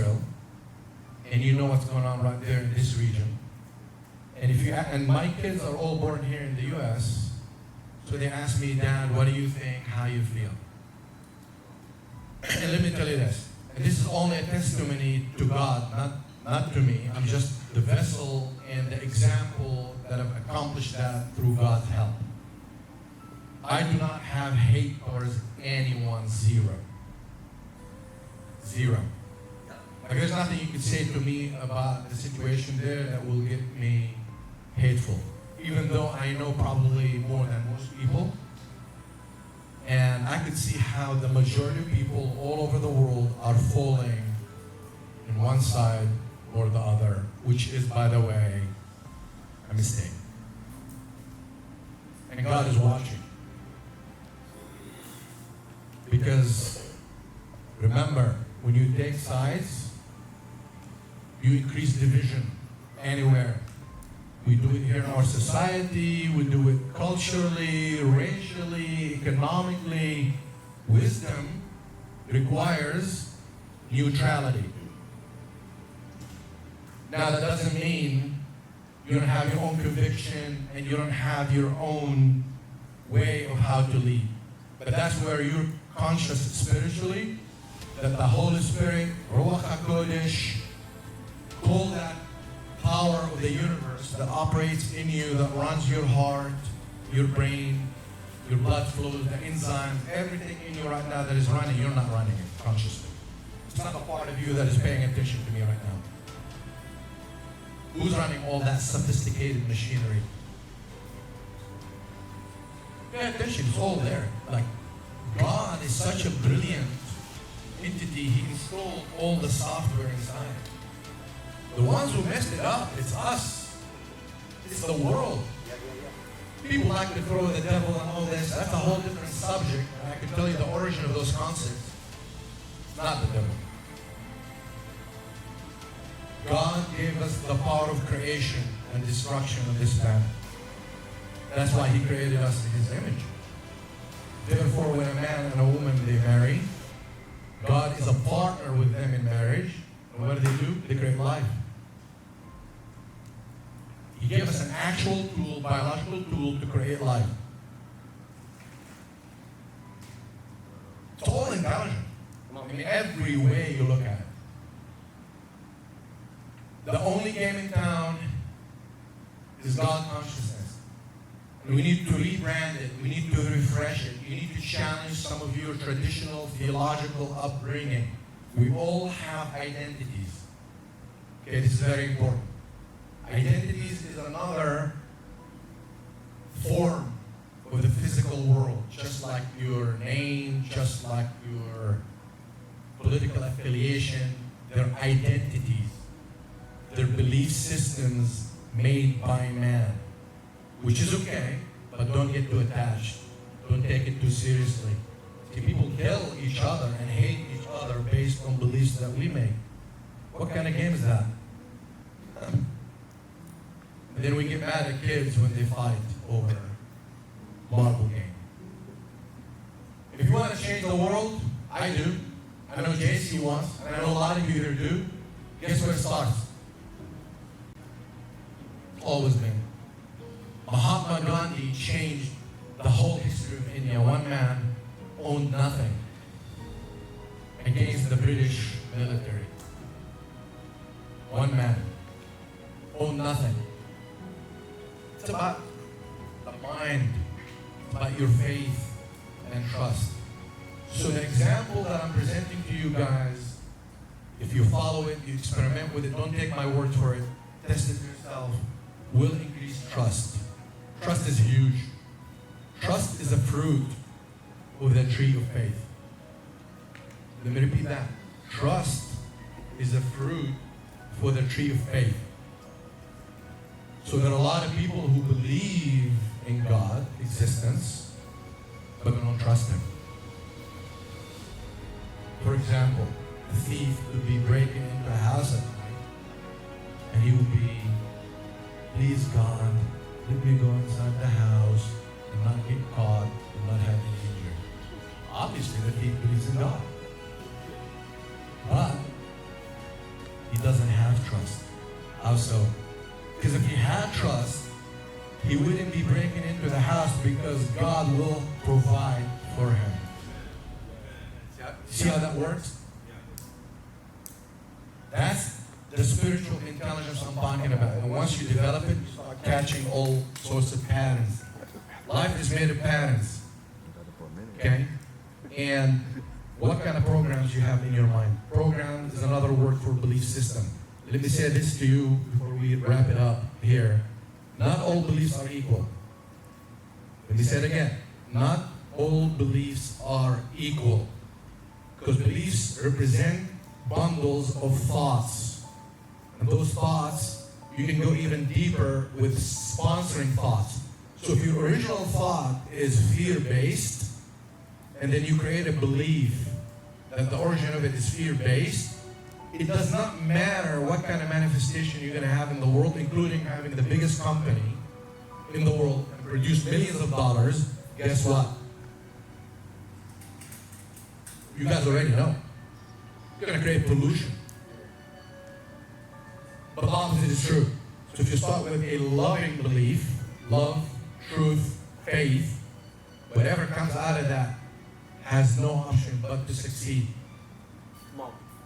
Israel, and you know what's going on right there in this region. And my kids are all born here in the U.S., so they ask me, Dad, what do you think, how you feel? And let me tell you this, and this is only a testimony to God, not to me. I'm just the vessel and the example that have accomplished that through God's help. I do not have hate towards anyone, zero. Zero. Like there's nothing you could say to me about the situation there that will get me hateful. Even though I know probably more than most people. And I could see how the majority of people all over the world are falling in one side or the other, which is, by the way, a mistake. And God is watching. Because remember, when you take sides, you increase division anywhere. We do it here in our society, we do it culturally, racially, economically. Wisdom requires neutrality. Now that doesn't mean you don't have your own conviction and you don't have your own way of how to lead. But that's where you're conscious spiritually, that the Holy Spirit, Ruach HaKodesh, call that power of the universe that operates in you, that runs your heart, your brain, your blood flows, the enzymes, everything in you right now that is running, you're not running it consciously. It's not a part of you that is paying attention to me right now. Who's running all that sophisticated machinery? Pay attention, it's all there. Like, God is such a brilliant entity, He installed all the software inside. The ones who messed it up, it's us. It's the world. People like to throw the devil and all this. That's a whole different subject. And I can tell you the origin of those concepts. It's not the devil. God gave us the power of creation and destruction on this planet. That's why He created us in His image. Therefore, when a man and a woman, they marry, God is a partner with them in marriage. And what do? They create life. He gave us an actual tool, biological tool to create life. It's all intelligent. I mean, every way you look at it. The only game in town is God consciousness. And we need to rebrand it. We need to refresh it. You need to challenge some of your traditional theological upbringing. We all have identities. Okay, this is very important. Identities is another form of the physical world, just like your name, just like your political affiliation. They're identities. They're belief systems made by man, which is okay, but don't get too attached. Don't take it too seriously. See, people kill each other and hate each other based on beliefs that we make. What kind of game is that? And then we get mad at kids when they fight over marble game. If you want to change the world, I do. I know JC wants, and I know a lot of you here do. Guess where it starts? Always been. Mahatma Gandhi changed the whole history of India. One man owned nothing against the British military. One man owned nothing. It's about the mind, it's about your faith and trust. So the example that I'm presenting to you guys, if you follow it, you experiment with it, don't take my word for it, test it yourself, will increase trust. Trust is huge. Trust is a fruit of the tree of faith. Let me repeat that. Trust is a fruit for the tree of faith. So there are a lot of people who believe in God's existence, but they don't trust Him. For example, a thief would be breaking into a house at night, and he would be, please God, let me go inside the house and not get caught and not have any injury. Obviously, the thief believes in God. But trust. How so? Because if he had trust, he wouldn't be breaking into the house because God will provide for him. See how that works? That's the spiritual intelligence I'm talking about. And once you develop it, you start catching all sorts of patterns. Life is made of patterns. Okay? And what kind of programs you have in your mind? Program is another word for belief system. Let me say this to you before we wrap it up here. Not all beliefs are equal. Let me say it again. Not all beliefs are equal. Because beliefs represent bundles of thoughts. And those thoughts, you can go even deeper with sponsoring thoughts. So if your original thought is fear-based, and then you create a belief that the origin of it is fear-based, it does not matter what kind of manifestation you're going to have in the world, including having the biggest company in the world and produce millions of dollars. Guess what? You guys already know. You're going to create pollution. But the opposite is true. So if you start with a loving belief, love, truth, faith, whatever comes out of that has no option but to succeed.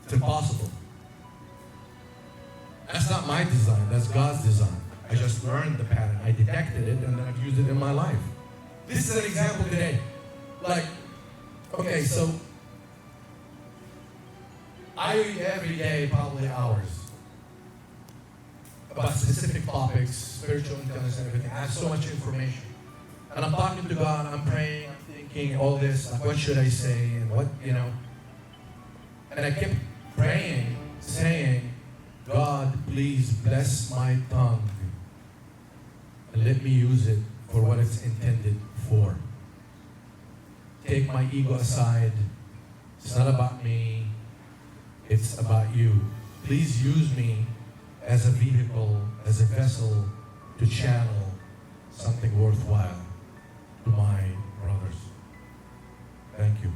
It's impossible. That's not my design, that's God's design. I just learned the pattern, I detected it, and then I've used it in my life. This is an example today. Like, okay, so I read every day probably hours about specific topics, spiritual intelligence and everything. I have so much information. And I'm talking to God, I'm praying, I'm thinking all this, like what should I say and what, And I kept praying, saying, God, please bless my tongue and let me use it for what it's intended for. Take my ego aside. It's not about me. It's about you. Please use me as a vehicle, as a vessel to channel something worthwhile to my brothers. Thank you.